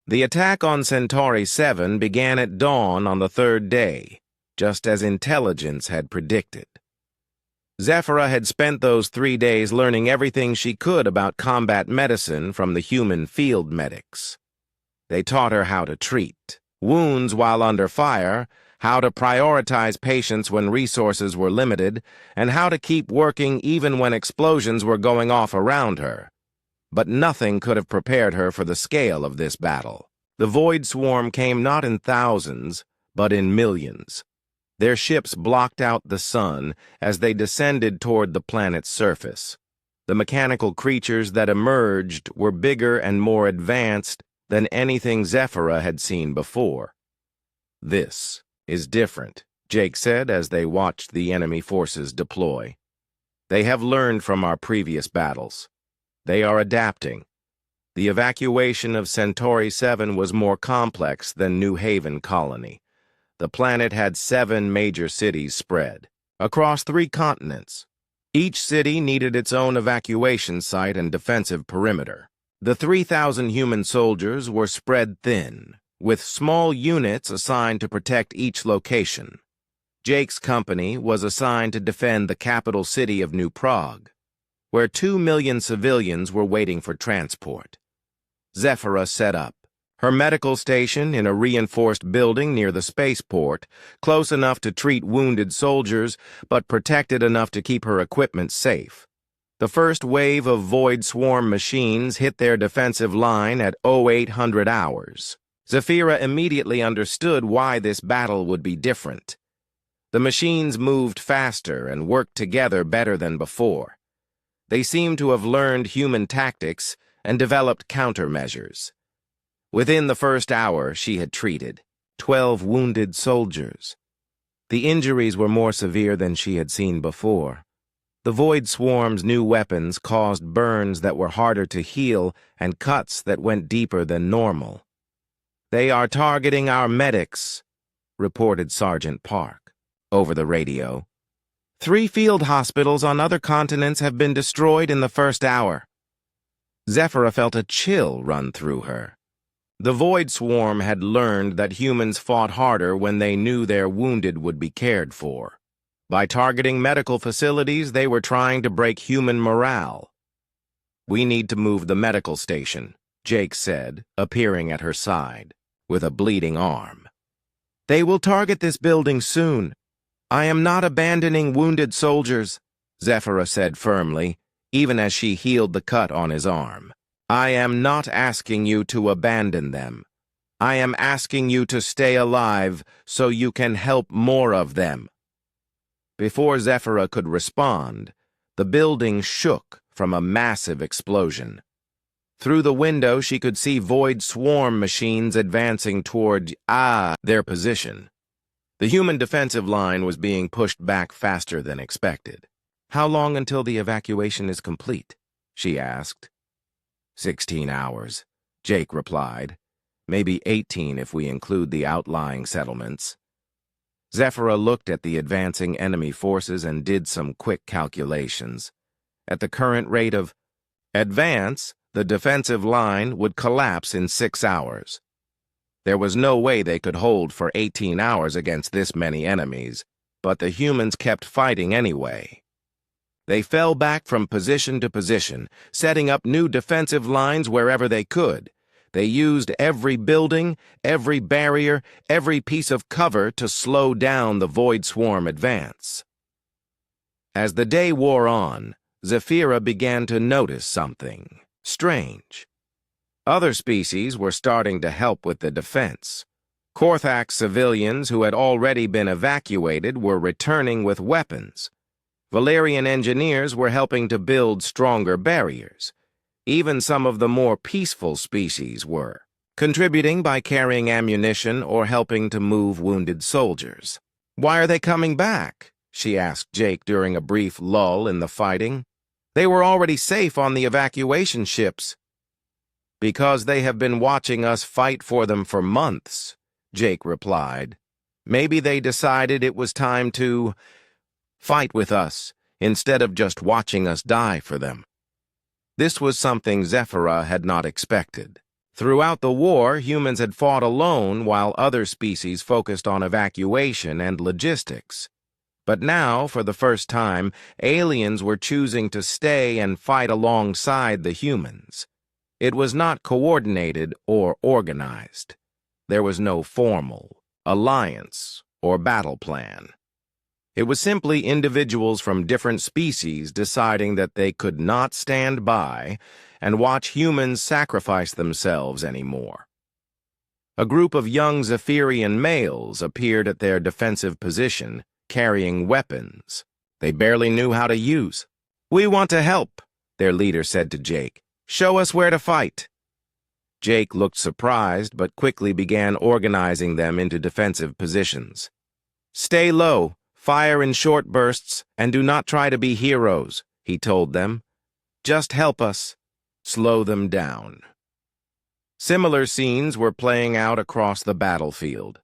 The attack on Centauri 7 began at dawn on the third day, just as intelligence had predicted. Zephyra had spent those 3 days learning everything she could about combat medicine from the human field medics. They taught her how to treat wounds while under fire, how to prioritize patients when resources were limited, and how to keep working even when explosions were going off around her. But nothing could have prepared her for the scale of this battle. The Void Swarm came not in thousands, but in millions. Their ships blocked out the sun as they descended toward the planet's surface. The mechanical creatures that emerged were bigger and more advanced than anything Zephyra had seen before. "This is different," Jake said as they watched the enemy forces deploy. "They have learned from our previous battles. They are adapting." The evacuation of Centauri 7 was more complex than New Haven Colony. The planet had 7 major cities spread across 3 continents. Each city needed its own evacuation site and defensive perimeter. The 3,000 human soldiers were spread thin, with small units assigned to protect each location. Jake's company was assigned to defend the capital city of New Prague, where 2 million civilians were waiting for transport. Zephyra set up her medical station in a reinforced building near the spaceport, close enough to treat wounded soldiers, but protected enough to keep her equipment safe. The first wave of Void Swarm machines hit their defensive line at 0800 hours. Zephyra immediately understood why this battle would be different. The machines moved faster and worked together better than before. They seemed to have learned human tactics and developed countermeasures. Within the first hour, she had treated 12 wounded soldiers. The injuries were more severe than she had seen before. The Void Swarm's new weapons caused burns that were harder to heal and cuts that went deeper than normal. "They are targeting our medics," reported Sergeant Park over the radio. 3 field hospitals on other continents have been destroyed in the first hour." Zephyra felt a chill run through her. The Void Swarm had learned that humans fought harder when they knew their wounded would be cared for. By targeting medical facilities, they were trying to break human morale. "We need to move the medical station," Jake said, appearing at her side, with a bleeding arm. "They will target this building soon. I am not abandoning wounded soldiers," Zephyra said firmly, even as she healed the cut on his arm. "I am not asking you to abandon them. I am asking you to stay alive so you can help more of them." Before Zephyra could respond, the building shook from a massive explosion. Through the window, she could see Void Swarm machines advancing toward their position. The human defensive line was being pushed back faster than expected. "How long until the evacuation is complete?" she asked. 16 hours, Jake replied. "Maybe 18 if we include the outlying settlements." Zephyra looked at the advancing enemy forces and did some quick calculations. At the current rate of advance, the defensive line would collapse in 6 hours. There was no way they could hold for 18 hours against this many enemies, but the humans kept fighting anyway. They fell back from position to position, setting up new defensive lines wherever they could. They used every building, every barrier, every piece of cover to slow down the Void Swarm advance. As the day wore on, Zephyra began to notice something strange. Other species were starting to help with the defense. Korthak civilians who had already been evacuated were returning with weapons. Valerian engineers were helping to build stronger barriers. Even some of the more peaceful species were, contributing by carrying ammunition or helping to move wounded soldiers. "Why are they coming back?" she asked Jake during a brief lull in the fighting. "They were already safe on the evacuation ships." "Because they have been watching us fight for them for months," Jake replied. "Maybe they decided it was time to fight with us instead of just watching us die for them." This was something Zephyra had not expected. Throughout the war, humans had fought alone while other species focused on evacuation and logistics. But now, for the first time, aliens were choosing to stay and fight alongside the humans. It was not coordinated or organized. There was no formal alliance or battle plan. It was simply individuals from different species deciding that they could not stand by and watch humans sacrifice themselves anymore. A group of young Zephyrian males appeared at their defensive position, carrying weapons they barely knew how to use. "We want to help," their leader said to Jake. "Show us where to fight." Jake looked surprised but quickly began organizing them into defensive positions. "Stay low, fire in short bursts, and do not try to be heroes," he told them. "Just help us. Slow them down." Similar scenes were playing out across the battlefield.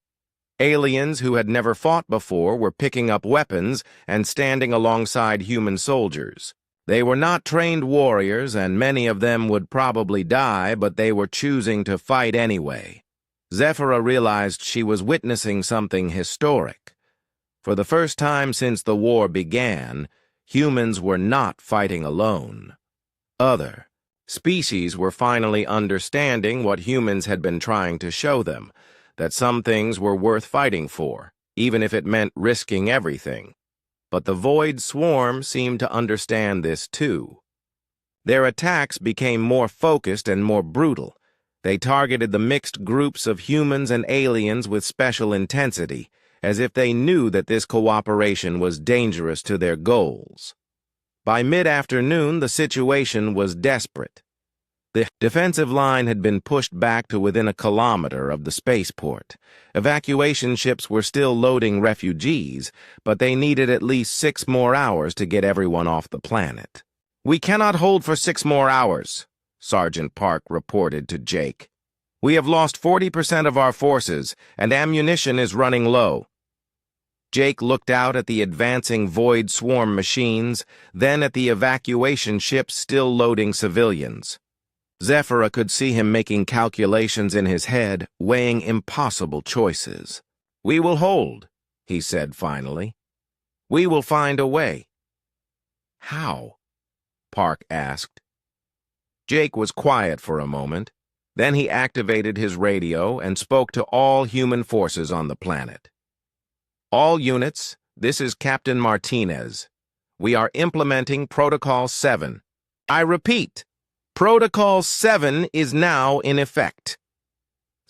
Aliens who had never fought before were picking up weapons and standing alongside human soldiers. They were not trained warriors, and many of them would probably die, but they were choosing to fight anyway. Zephyra realized she was witnessing something historic. For the first time since the war began, humans were not fighting alone. Other species were finally understanding what humans had been trying to show them, that some things were worth fighting for, even if it meant risking everything. But the Void Swarm seemed to understand this too. Their attacks became more focused and more brutal. They targeted the mixed groups of humans and aliens with special intensity, as if they knew that this cooperation was dangerous to their goals. By mid-afternoon, the situation was desperate. The defensive line had been pushed back to within a kilometer of the spaceport. Evacuation ships were still loading refugees, but they needed at least 6 more hours to get everyone off the planet. "We cannot hold for 6 more hours," Sergeant Park reported to Jake. "We have lost 40% of our forces, and ammunition is running low." Jake looked out at the advancing Void Swarm machines, then at the evacuation ships still loading civilians. Zephyra could see him making calculations in his head, weighing impossible choices. "We will hold," he said finally. "We will find a way." "How?" Park asked. Jake was quiet for a moment. Then he activated his radio and spoke to all human forces on the planet. "All units, this is Captain Martinez. We are implementing Protocol 7. I repeat, Protocol 7 is now in effect."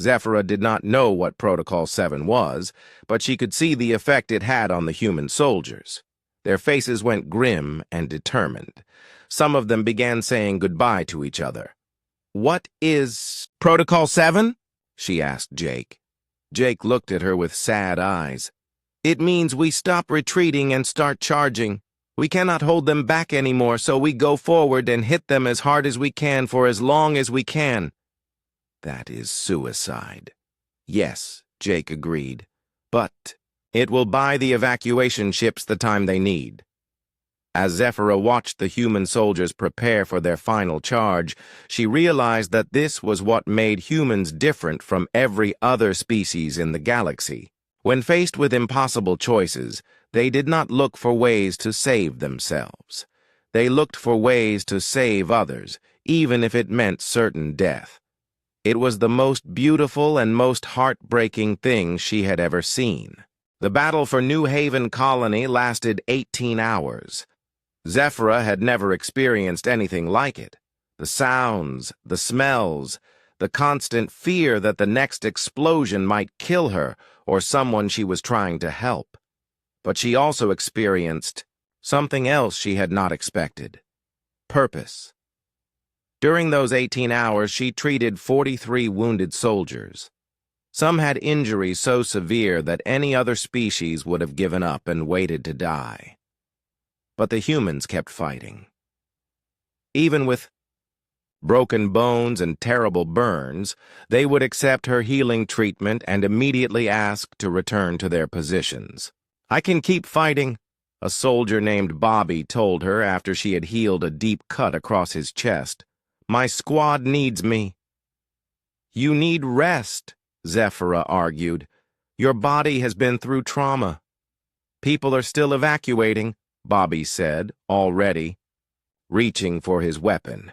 Zephyra did not know what Protocol 7 was, but she could see the effect it had on the human soldiers. Their faces went grim and determined. Some of them began saying goodbye to each other. "What is Protocol 7? She asked Jake. Jake looked at her with sad eyes. "It means we stop retreating and start charging. We cannot hold them back anymore, so we go forward and hit them as hard as we can for as long as we can." "That is suicide." "Yes," Jake agreed. "But it will buy the evacuation ships the time they need." As Zephyra watched the human soldiers prepare for their final charge, she realized that this was what made humans different from every other species in the galaxy. When faced with impossible choices, they did not look for ways to save themselves. They looked for ways to save others, even if it meant certain death. It was the most beautiful and most heartbreaking thing she had ever seen. The battle for New Haven Colony lasted 18 hours. Zephyra had never experienced anything like it. The sounds, the smells, the constant fear that the next explosion might kill her or someone she was trying to help. But she also experienced something else she had not expected: purpose. During those 18 hours, she treated 43 wounded soldiers. Some had injuries so severe that any other species would have given up and waited to die. But the humans kept fighting. Even with broken bones and terrible burns, they would accept her healing treatment and immediately ask to return to their positions. "I can keep fighting," a soldier named Bobby told her after she had healed a deep cut across his chest. "My squad needs me." You need rest, Zephyra argued. Your body has been through trauma. People are still evacuating, Bobby said, already, reaching for his weapon.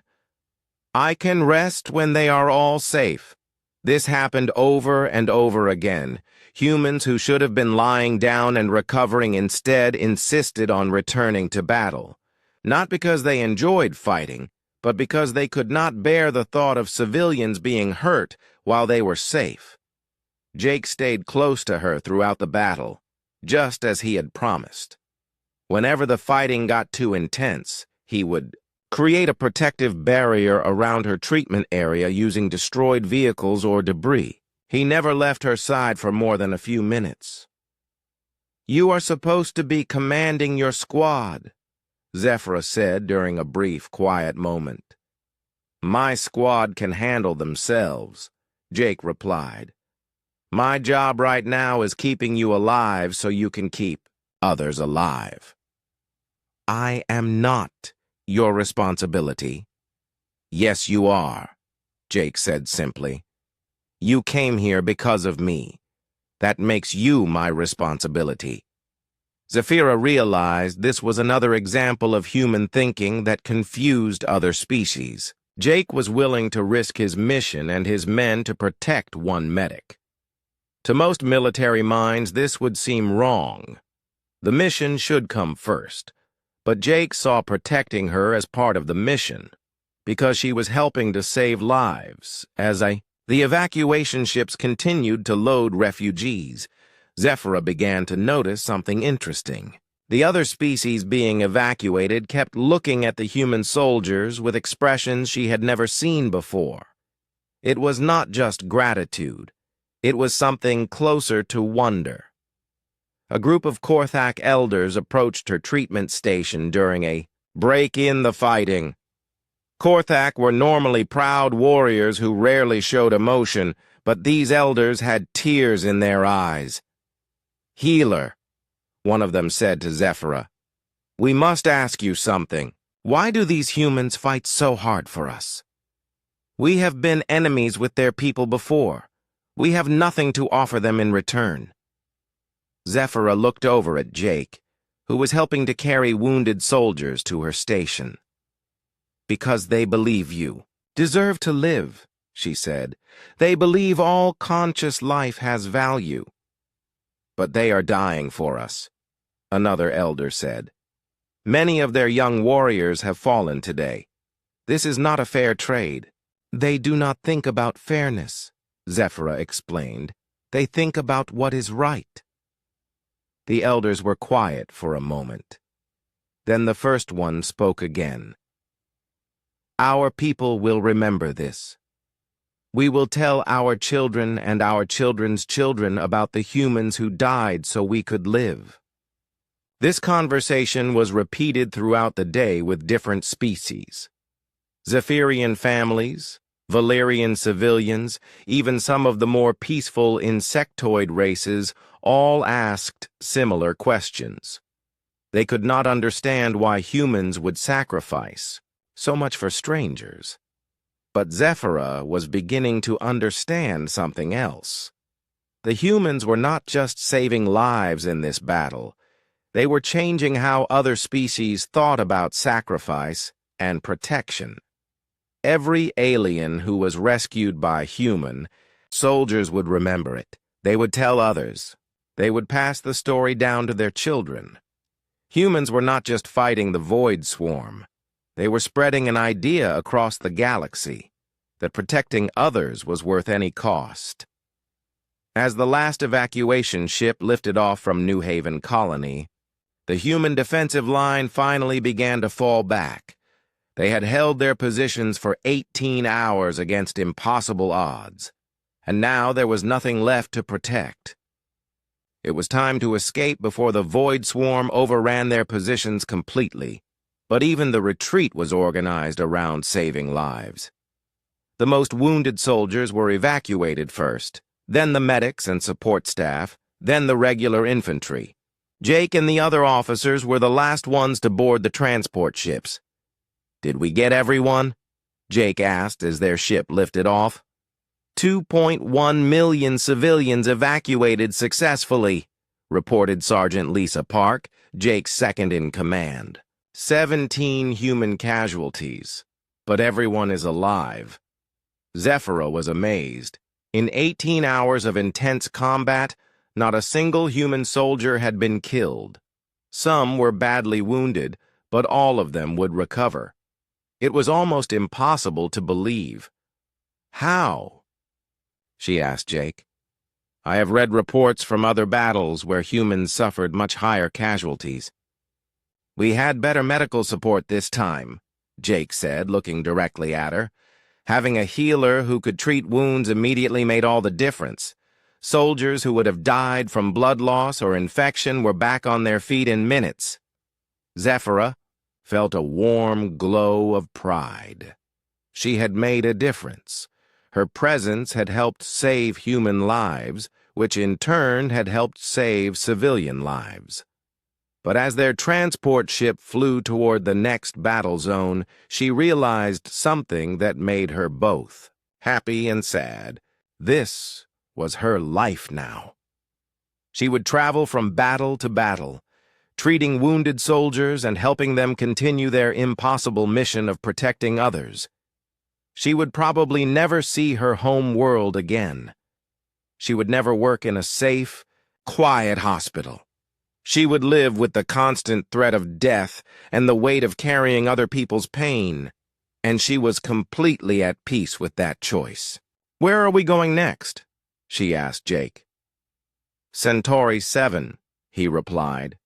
I can rest when they are all safe. This happened over and over again. Humans who should have been lying down and recovering instead insisted on returning to battle. Not because they enjoyed fighting, but because they could not bear the thought of civilians being hurt while they were safe. Jake stayed close to her throughout the battle, just as he had promised. Whenever the fighting got too intense, he would create a protective barrier around her treatment area using destroyed vehicles or debris. He never left her side for more than a few minutes. You are supposed to be commanding your squad, Zephyra said during a brief, quiet moment. My squad can handle themselves, Jake replied. My job right now is keeping you alive so you can keep others alive. I am not your responsibility. Yes, you are, Jake said simply. You came here because of me. That makes you my responsibility. Zephyra realized this was another example of human thinking that confused other species. Jake was willing to risk his mission and his men to protect one medic. To most military minds, this would seem wrong. The mission should come first. But Jake saw protecting her as part of the mission, because she was helping to save lives. The evacuation ships continued to load refugees, Zephyra began to notice something interesting. The other species being evacuated kept looking at the human soldiers with expressions she had never seen before. It was not just gratitude. It was something closer to wonder. A group of Korthak elders approached her treatment station during a break in the fighting. Korthak were normally proud warriors who rarely showed emotion, but these elders had tears in their eyes. Healer, one of them said to Zephyra, we must ask you something. Why do these humans fight so hard for us? We have been enemies with their people before. We have nothing to offer them in return. Zephyra looked over at Jake, who was helping to carry wounded soldiers to her station. Because they believe you deserve to live, she said. They believe all conscious life has value. But they are dying for us, another elder said. Many of their young warriors have fallen today. This is not a fair trade. They do not think about fairness, Zephyra explained. They think about what is right. The elders were quiet for a moment. Then the first one spoke again. Our people will remember this. We will tell our children and our children's children about the humans who died so we could live. This conversation was repeated throughout the day with different species. Zephyrian families, Valerian civilians, even some of the more peaceful insectoid races all asked similar questions. They could not understand why humans would sacrifice, so much for strangers. But Zephyra was beginning to understand something else. The humans were not just saving lives in this battle. They were changing how other species thought about sacrifice and protection. Every alien who was rescued by human, soldiers would remember it. They would tell others. They would pass the story down to their children. Humans were not just fighting the void swarm. They were spreading an idea across the galaxy that protecting others was worth any cost. As the last evacuation ship lifted off from New Haven Colony, the human defensive line finally began to fall back. They had held their positions for 18 hours against impossible odds, and now there was nothing left to protect. It was time to escape before the void swarm overran their positions completely, but even the retreat was organized around saving lives. The most wounded soldiers were evacuated first, then the medics and support staff, then the regular infantry. Jake and the other officers were the last ones to board the transport ships. Did we get everyone? Jake asked as their ship lifted off. 2.1 million civilians evacuated successfully, reported Sergeant Lisa Park, Jake's second in command. 17 human casualties, but everyone is alive. Zephyra was amazed. In 18 hours of intense combat, not a single human soldier had been killed. Some were badly wounded, but all of them would recover. It was almost impossible to believe. How? She asked Jake. I have read reports from other battles where humans suffered much higher casualties. We had better medical support this time, Jake said, looking directly at her. Having a healer who could treat wounds immediately made all the difference. Soldiers who would have died from blood loss or infection were back on their feet in minutes. Zephyra felt a warm glow of pride. She had made a difference. Her presence had helped save human lives, which in turn had helped save civilian lives. But as their transport ship flew toward the next battle zone, she realized something that made her both happy and sad. This was her life now. She would travel from battle to battle, treating wounded soldiers and helping them continue their impossible mission of protecting others. She would probably never see her home world again. She would never work in a safe, quiet hospital. She would live with the constant threat of death and the weight of carrying other people's pain, and she was completely at peace with that choice. Where are we going next? She asked Jake. Centauri 7, he replied.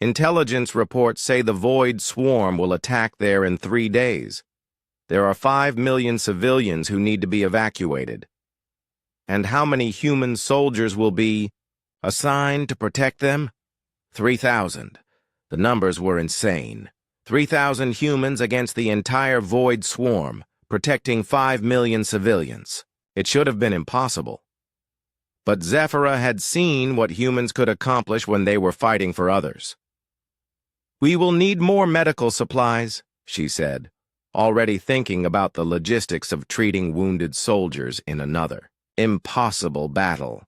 Intelligence reports say the Void Swarm will attack there in 3 days. There are 5 million civilians who need to be evacuated. And how many human soldiers will be assigned to protect them? 3,000. The numbers were insane. 3,000 humans against the entire Void Swarm, protecting 5 million civilians. It should have been impossible. But Zephyra had seen what humans could accomplish when they were fighting for others. We will need more medical supplies, she said, already thinking about the logistics of treating wounded soldiers in another impossible battle.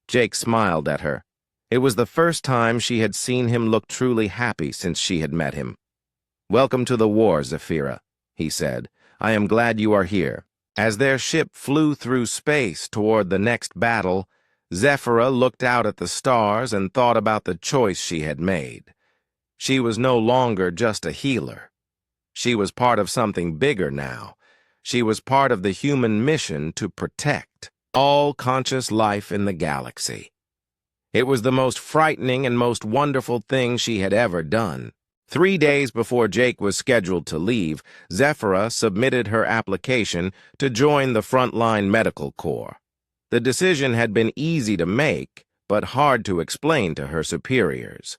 Jake smiled at her. It was the first time she had seen him look truly happy since she had met him. Welcome to the war, Zephyra, he said. I am glad you are here. As their ship flew through space toward the next battle, Zephyra looked out at the stars and thought about the choice she had made. She was no longer just a healer. She was part of something bigger now. She was part of the human mission to protect all conscious life in the galaxy. It was the most frightening and most wonderful thing she had ever done. 3 days before Jake was scheduled to leave, Zephyra submitted her application to join the Frontline Medical Corps. The decision had been easy to make, but hard to explain to her superiors.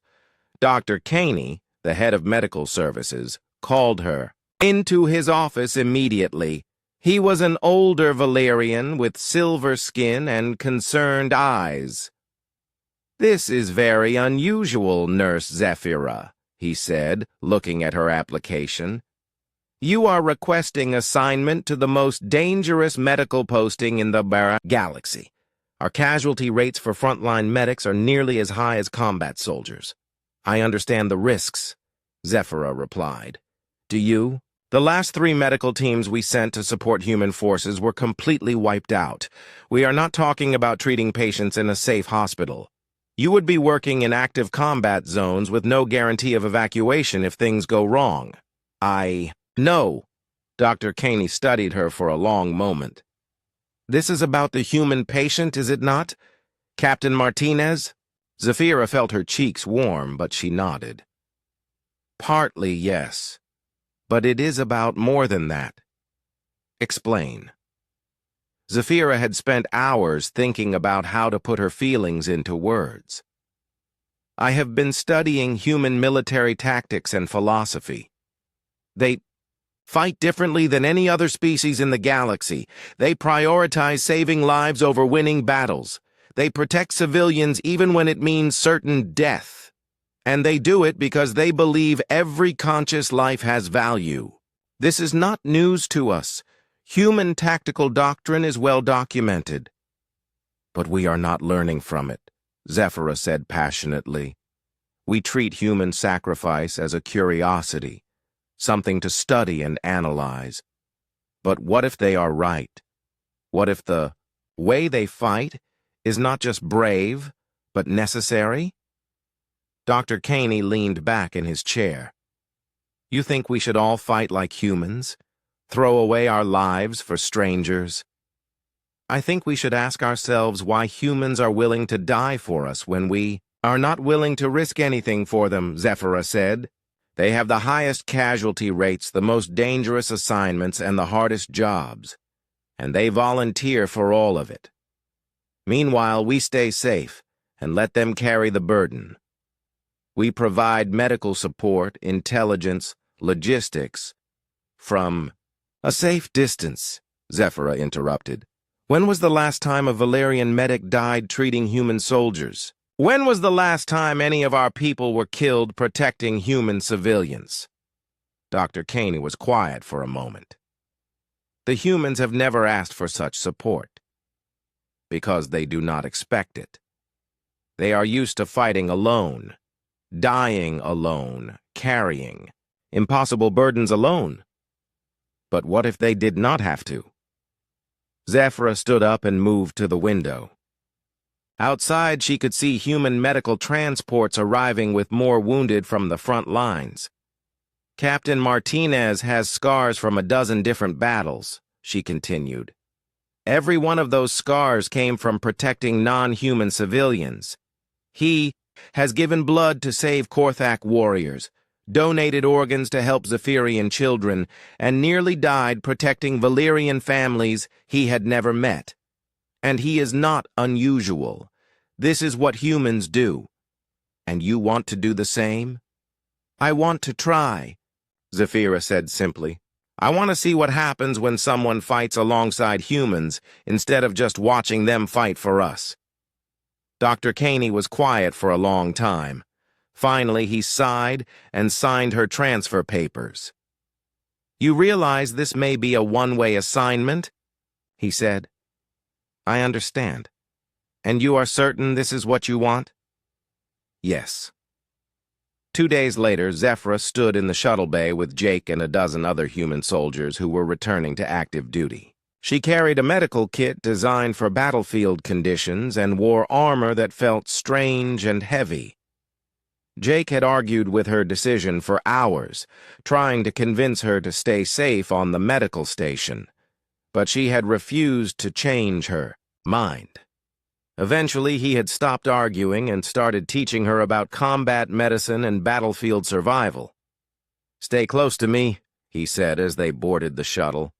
Dr. Caney, the head of medical services, called her into his office immediately. He was an older Valerian with silver skin and concerned eyes. This is very unusual, Nurse Zephyra, he said, looking at her application. You are requesting assignment to the most dangerous medical posting in the galaxy. Our casualty rates for frontline medics are nearly as high as combat soldiers. I understand the risks, Zephyra replied. Do you? The last 3 medical teams we sent to support human forces were completely wiped out. We are not talking about treating patients in a safe hospital. You would be working in active combat zones with no guarantee of evacuation if things go wrong. I know. Dr. Caney studied her for a long moment. This is about the human patient, is it not? Captain Martinez? Zephyra felt her cheeks warm, but she nodded. Partly, yes. But it is about more than that. Explain. Zephyra had spent hours thinking about how to put her feelings into words. I have been studying human military tactics and philosophy. They fight differently than any other species in the galaxy. They prioritize saving lives over winning battles. They protect civilians even when it means certain death. And they do it because they believe every conscious life has value. This is not news to us. Human tactical doctrine is well documented. But we are not learning from it, Zephyra said passionately. We treat human sacrifice as a curiosity, something to study and analyze. But what if they are right? What if the way they fight is not just brave, but necessary? Dr. Caney leaned back in his chair. You think we should all fight like humans? Throw away our lives for strangers? I think we should ask ourselves why humans are willing to die for us when we are not willing to risk anything for them, Zephyra said. They have the highest casualty rates, the most dangerous assignments, and the hardest jobs. And they volunteer for all of it. Meanwhile, we stay safe and let them carry the burden. We provide medical support, intelligence, logistics from a safe distance, Zephyra interrupted. When was the last time a Valerian medic died treating human soldiers? When was the last time any of our people were killed protecting human civilians? Dr. Caney was quiet for a moment. The humans have never asked for such support because they do not expect it. They are used to fighting alone, dying alone, carrying impossible burdens alone. But what if they did not have to? Zephyra stood up and moved to the window. Outside, she could see human medical transports arriving with more wounded from the front lines. Captain Martinez has scars from a dozen different battles, she continued. Every one of those scars came from protecting non-human civilians. He has given blood to save Korthak warriors, donated organs to help Zephyrian children, and nearly died protecting Valerian families he had never met. And he is not unusual. This is what humans do. And you want to do the same? I want to try, Zephyra said simply. I want to see what happens when someone fights alongside humans instead of just watching them fight for us. Dr. Caney was quiet for a long time. Finally, he sighed and signed her transfer papers. You realize this may be a one-way assignment? He said. I understand. And you are certain this is what you want? Yes. 2 days later, Zephyra stood in the shuttle bay with Jake and a dozen other human soldiers who were returning to active duty. She carried a medical kit designed for battlefield conditions and wore armor that felt strange and heavy. Jake had argued with her decision for hours, trying to convince her to stay safe on the medical station, but she had refused to change her mind. Eventually, he had stopped arguing and started teaching her about combat medicine and battlefield survival. Stay close to me, he said as they boarded the shuttle.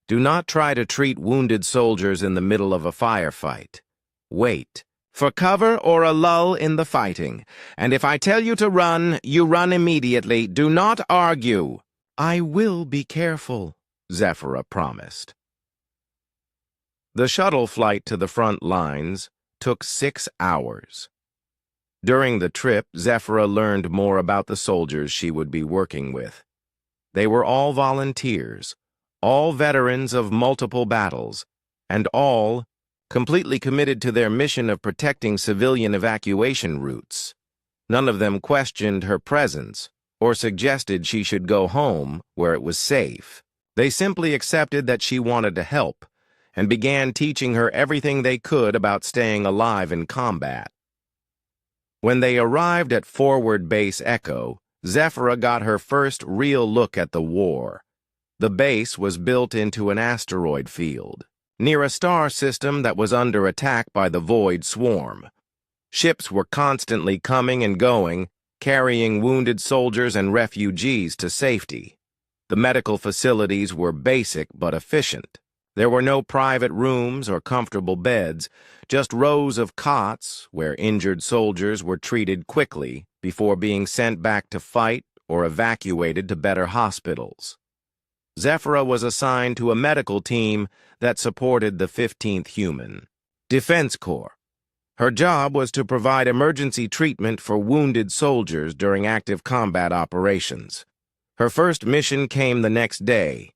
Do not try to treat wounded soldiers in the middle of a firefight. Wait for cover or a lull in the fighting, and if I tell you to run, you run immediately. Do not argue. I will be careful, Zephyra promised. The shuttle flight to the front lines took 6 hours. During the trip, Zephyra learned more about the soldiers she would be working with. They were all volunteers, all veterans of multiple battles, and all completely committed to their mission of protecting civilian evacuation routes. None of them questioned her presence or suggested she should go home where it was safe. They simply accepted that she wanted to help and began teaching her everything they could about staying alive in combat. When they arrived at Forward Base Echo, Zephyra got her first real look at the war. The base was built into an asteroid field, near a star system that was under attack by the Void Swarm. Ships were constantly coming and going, carrying wounded soldiers and refugees to safety. The medical facilities were basic but efficient. There were no private rooms or comfortable beds, just rows of cots where injured soldiers were treated quickly before being sent back to fight or evacuated to better hospitals. Zephyra was assigned to a medical team that supported the 15th Human Defense Corps. Her job was to provide emergency treatment for wounded soldiers during active combat operations. Her first mission came the next day.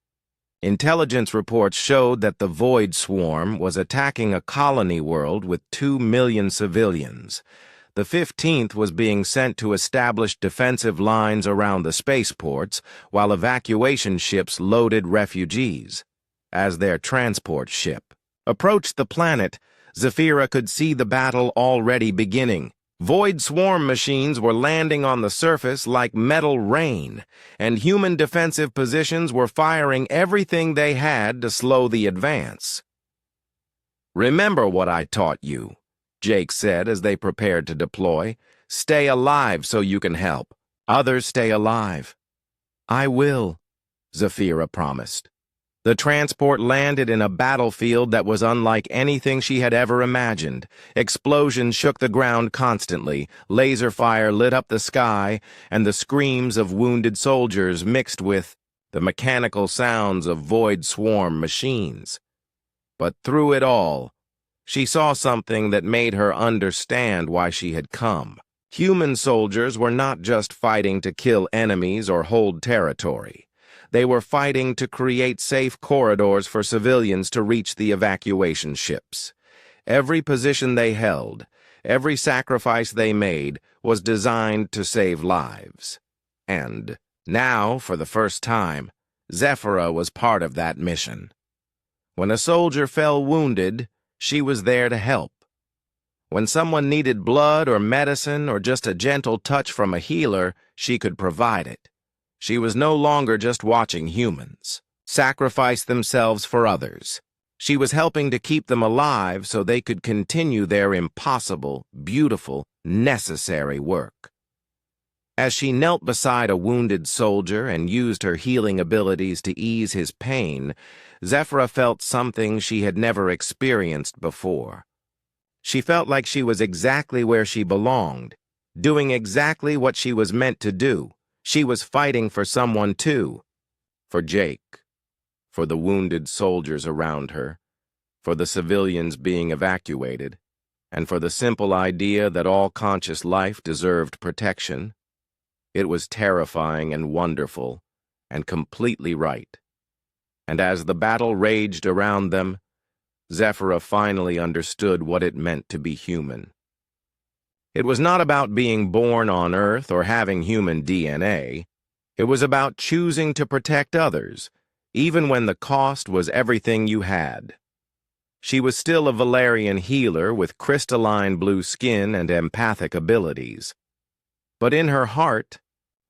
Intelligence reports showed that the Void Swarm was attacking a colony world with 2 million civilians. The 15th was being sent to establish defensive lines around the spaceports, while evacuation ships loaded refugees as their transport ship approached the planet. Zephyra could see the battle already beginning. Void Swarm machines were landing on the surface like metal rain, and human defensive positions were firing everything they had to slow the advance. "Remember what I taught you," Jake said as they prepared to deploy. "Stay alive so you can help. Others stay alive." "I will," Zephyra promised. The transport landed in a battlefield that was unlike anything she had ever imagined. Explosions shook the ground constantly, laser fire lit up the sky, and the screams of wounded soldiers mixed with the mechanical sounds of Void Swarm machines. But through it all, she saw something that made her understand why she had come. Human soldiers were not just fighting to kill enemies or hold territory. They were fighting to create safe corridors for civilians to reach the evacuation ships. Every position they held, every sacrifice they made, was designed to save lives. And now, for the first time, Zephyra was part of that mission. When a soldier fell wounded, she was there to help. When someone needed blood or medicine or just a gentle touch from a healer, she could provide it. She was no longer just watching humans sacrifice themselves for others. She was helping to keep them alive so they could continue their impossible, beautiful, necessary work. As she knelt beside a wounded soldier and used her healing abilities to ease his pain, Zephyra felt something she had never experienced before. She felt like she was exactly where she belonged, doing exactly what she was meant to do. She was fighting for someone too, for Jake, for the wounded soldiers around her, for the civilians being evacuated, and for the simple idea that all conscious life deserved protection. It was terrifying and wonderful, and completely right. And as the battle raged around them, Zephyra finally understood what it meant to be human. It was not about being born on Earth or having human DNA. It was about choosing to protect others, even when the cost was everything you had. She was still a Valerian healer with crystalline blue skin and empathic abilities. But in her heart,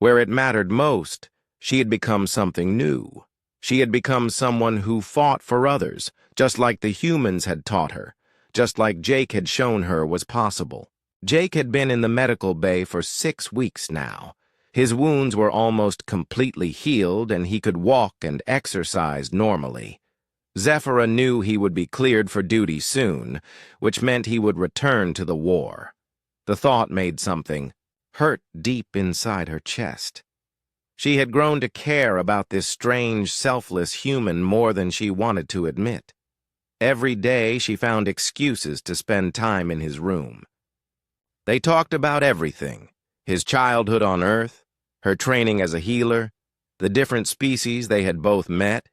where it mattered most, she had become something new. She had become someone who fought for others, just like the humans had taught her, just like Jake had shown her was possible. Jake had been in the medical bay for 6 weeks now. His wounds were almost completely healed, and he could walk and exercise normally. Zephyra knew he would be cleared for duty soon, which meant he would return to the war. The thought made something hurt deep inside her chest. She had grown to care about this strange, selfless human more than she wanted to admit. Every day she found excuses to spend time in his room. They talked about everything: his childhood on Earth, her training as a healer, the different species they had both met,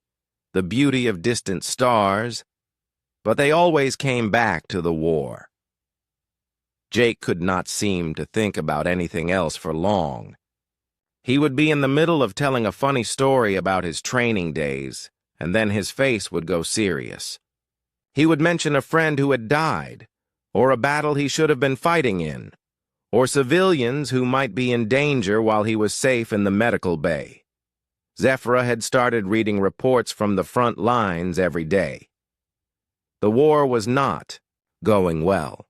the beauty of distant stars, but they always came back to the war. Jake could not seem to think about anything else for long. He would be in the middle of telling a funny story about his training days, and then his face would go serious. He would mention a friend who had died, or a battle he should have been fighting in, or civilians who might be in danger while he was safe in the medical bay. Zephyra had started reading reports from the front lines every day. The war was not going well.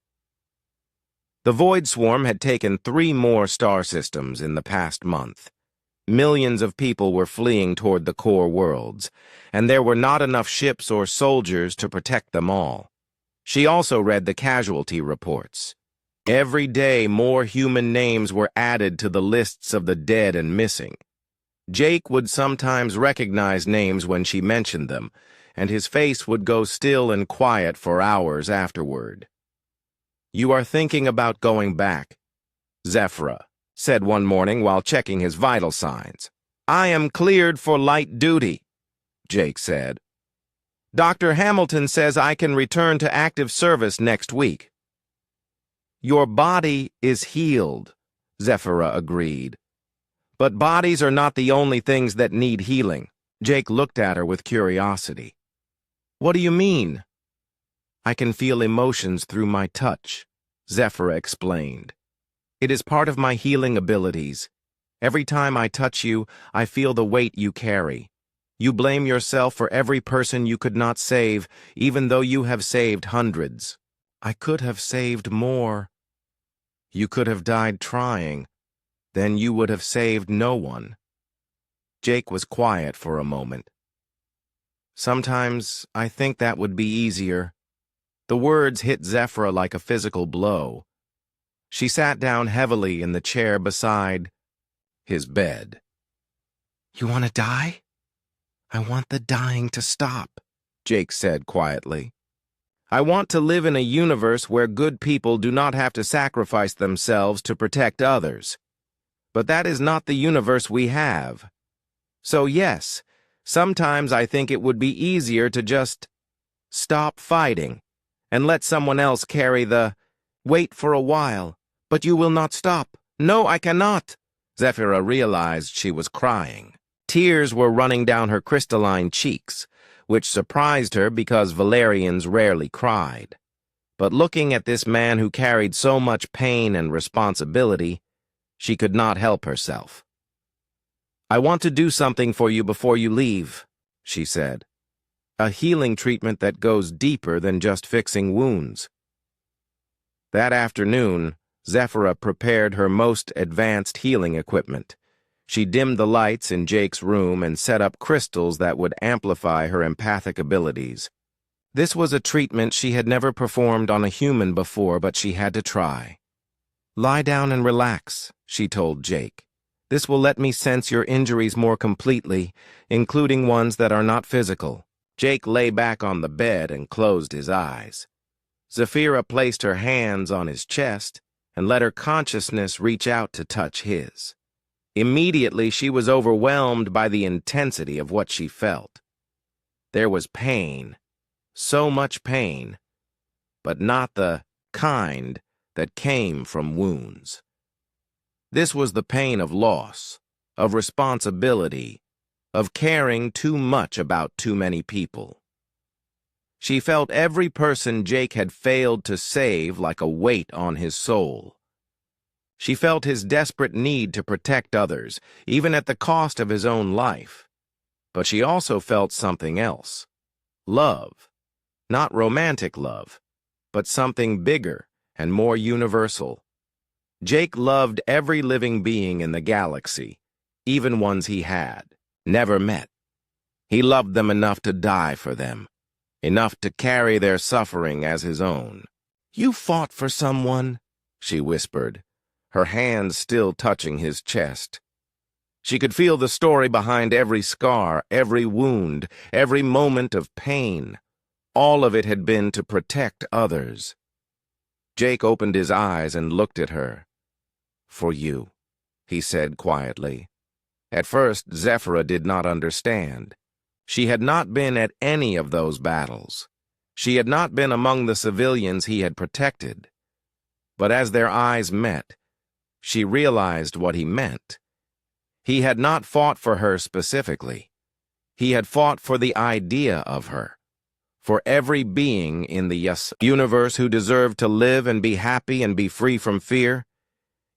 The Void Swarm had taken 3 more star systems in the past month. Millions of people were fleeing toward the core worlds, and there were not enough ships or soldiers to protect them all. She also read the casualty reports. Every day, more human names were added to the lists of the dead and missing. Jake would sometimes recognize names when she mentioned them, and his face would go still and quiet for hours afterward. "You are thinking about going back," Zephyra said one morning while checking his vital signs. "I am cleared for light duty." Jake said. Dr. Hamilton says I can return to active service next week. Your body is healed, Zephyra agreed. But bodies are not the only things that need healing. Jake looked at her with curiosity. What do you mean? I can feel emotions through my touch, Zephyra explained. It is part of my healing abilities. Every time I touch you, I feel the weight you carry. You blame yourself for every person you could not save, even though you have saved hundreds. I could have saved more. You could have died trying. Then you would have saved no one. Jake was quiet for a moment. Sometimes I think that would be easier. The words hit Zephyra like a physical blow. She sat down heavily in the chair beside his bed. You want to die? I want the dying to stop, Jake said quietly. I want to live in a universe where good people do not have to sacrifice themselves to protect others. But that is not the universe we have. So yes, sometimes I think it would be easier to just stop fighting and let someone else carry the wait for a while, but you will not stop. No, I cannot. Zephyra realized she was crying. Tears were running down her crystalline cheeks, which surprised her because Valerians rarely cried. But looking at this man who carried so much pain and responsibility, she could not help herself. I want to do something for you before you leave, she said. A healing treatment that goes deeper than just fixing wounds. That afternoon, Zephyra prepared her most advanced healing equipment. She dimmed the lights in Jake's room and set up crystals that would amplify her empathic abilities. This was a treatment she had never performed on a human before, but she had to try. Lie down and relax, she told Jake. This will let me sense your injuries more completely, including ones that are not physical. Jake lay back on the bed and closed his eyes. Zephyra placed her hands on his chest and let her consciousness reach out to touch his. Immediately, she was overwhelmed by the intensity of what she felt. There was pain, so much pain, but not the kind that came from wounds. This was the pain of loss, of responsibility, of caring too much about too many people. She felt every person Jake had failed to save like a weight on his soul. She felt his desperate need to protect others, even at the cost of his own life. But she also felt something else. Love. Not romantic love, but something bigger and more universal. Jake loved every living being in the galaxy, even ones he had never met. He loved them enough to die for them, enough to carry their suffering as his own. You fought for someone, she whispered, her hands still touching his chest. She could feel the story behind every scar, every wound, every moment of pain. All of it had been to protect others. Jake opened his eyes and looked at her. For you, he said quietly. At first, Zephyra did not understand. She had not been at any of those battles. She had not been among the civilians he had protected. But as their eyes met, she realized what he meant. He had not fought for her specifically. He had fought for the idea of her, for every being in the universe who deserved to live and be happy and be free from fear.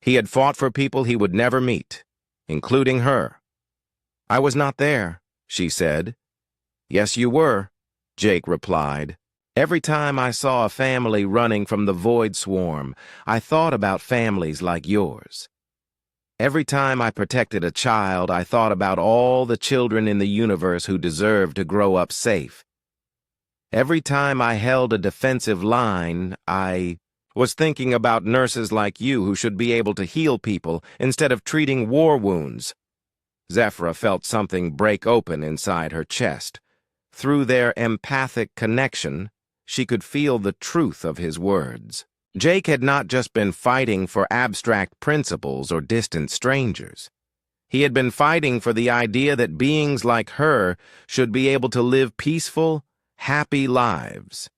He had fought for people he would never meet, including her. I was not there, she said. Yes, you were, Jake replied. Every time I saw a family running from the void swarm, I thought about families like yours. Every time I protected a child, I thought about all the children in the universe who deserve to grow up safe. Every time I held a defensive line, I was thinking about nurses like you who should be able to heal people instead of treating war wounds. Zephyra felt something break open inside her chest. Through their empathic connection, she could feel the truth of his words. Jake had not just been fighting for abstract principles or distant strangers. He had been fighting for the idea that beings like her should be able to live peaceful, happy lives.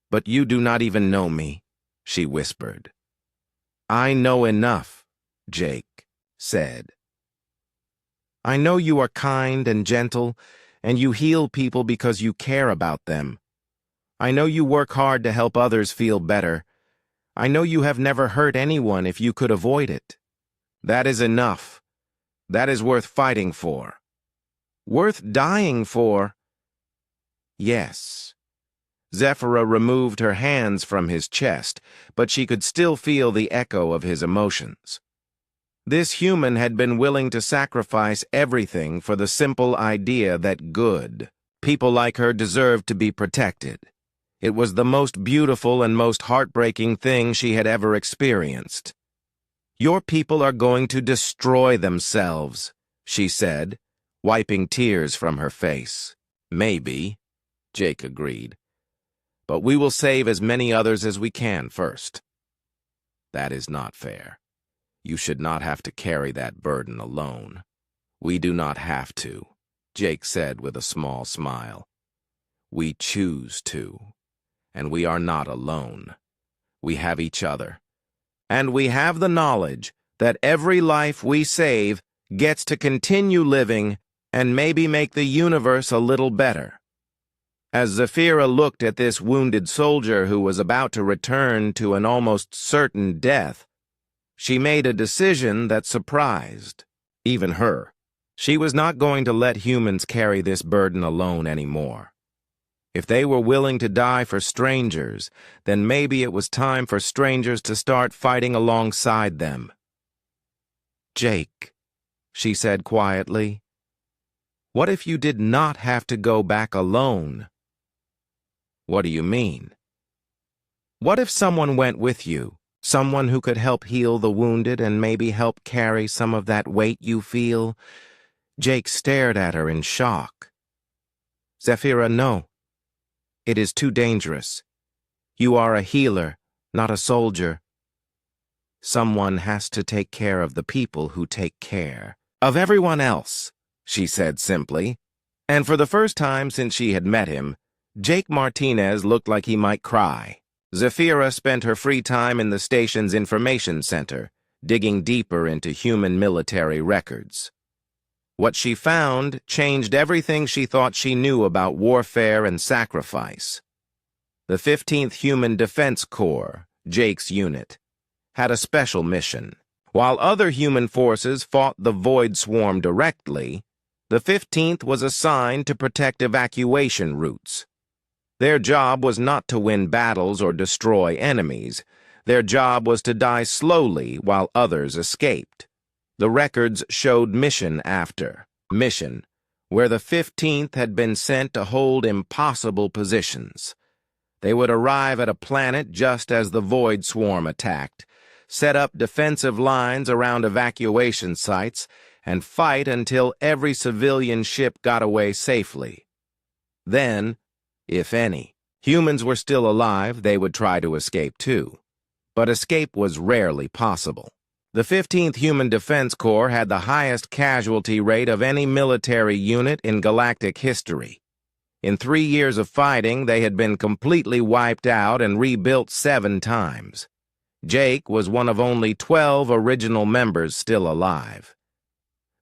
"But you do not even know me," she whispered. "I know enough," Jake said. "I know you are kind and gentle, and you heal people because you care about them. I know you work hard to help others feel better. I know you have never hurt anyone if you could avoid it. That is enough. That is worth fighting for. Worth dying for." Yes. Zephyra removed her hands from his chest, but she could still feel the echo of his emotions. This human had been willing to sacrifice everything for the simple idea that good people like her deserved to be protected. It was the most beautiful and most heartbreaking thing she had ever experienced. "Your people are going to destroy themselves," she said, wiping tears from her face. "Maybe," Jake agreed. "But we will save as many others as we can first." "That is not fair. You should not have to carry that burden alone." "We do not have to," Jake said with a small smile. "We choose to. And we are not alone. We have each other. And we have the knowledge that every life we save gets to continue living and maybe make the universe a little better." As Zephyra looked at this wounded soldier who was about to return to an almost certain death, she made a decision that surprised even her. She was not going to let humans carry this burden alone anymore. If they were willing to die for strangers, then maybe it was time for strangers to start fighting alongside them. "Jake," she said quietly, "what if you did not have to go back alone?" "What do you mean?" "What if someone went with you? Someone who could help heal the wounded and maybe help carry some of that weight you feel?" Jake stared at her in shock. "Zephyra, no. It is too dangerous. You are a healer, not a soldier. Someone has to take care of the people who take care of everyone else," she said simply. And for the first time since she had met him, Jake Martinez looked like he might cry. Zephyra spent her free time in the station's information center, digging deeper into human military records. What she found changed everything she thought she knew about warfare and sacrifice. The 15th Human Defense Corps, Jake's unit, had a special mission. While other human forces fought the Void Swarm directly, the 15th was assigned to protect evacuation routes. Their job was not to win battles or destroy enemies. Their job was to die slowly while others escaped. The records showed mission after mission, where the 15th had been sent to hold impossible positions. They would arrive at a planet just as the Void Swarm attacked, set up defensive lines around evacuation sites, and fight until every civilian ship got away safely. Then, if any humans were still alive, they would try to escape too. But escape was rarely possible. The 15th Human Defense Corps had the highest casualty rate of any military unit in galactic history. In 3 years of fighting, they had been completely wiped out and rebuilt 7 times. Jake was one of only 12 original members still alive.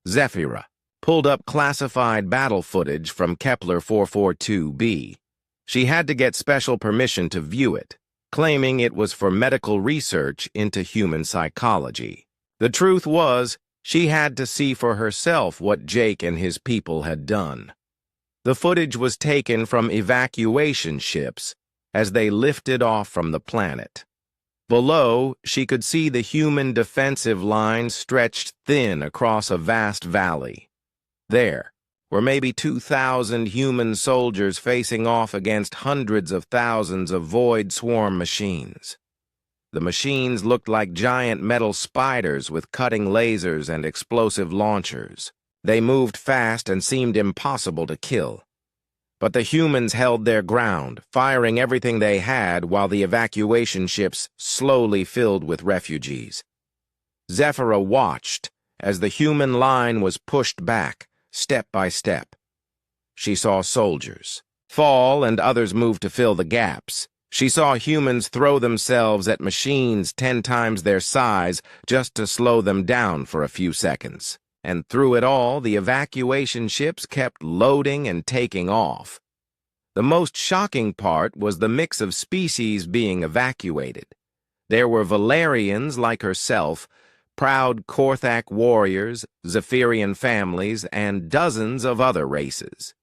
Zephyra pulled up classified battle footage from Kepler 442b. She had to get special permission to view it, claiming it was for medical research into human psychology. The truth was, she had to see for herself what Jake and his people had done. The footage was taken from evacuation ships as they lifted off from the planet. Below, she could see the human defensive lines stretched thin across a vast valley. There were maybe 2,000 human soldiers facing off against hundreds of thousands of Void Swarm machines. The machines looked like giant metal spiders with cutting lasers and explosive launchers. They moved fast and seemed impossible to kill. But the humans held their ground, firing everything they had while the evacuation ships slowly filled with refugees. Zephyra watched as the human line was pushed back, step by step. She saw soldiers fall and others move to fill the gaps. She saw humans throw themselves at machines 10 times their size just to slow them down for a few seconds. And through it all, the evacuation ships kept loading and taking off. The most shocking part was the mix of species being evacuated. There were Valerians like herself, proud Korthak warriors, Zephyrian families, and dozens of other races.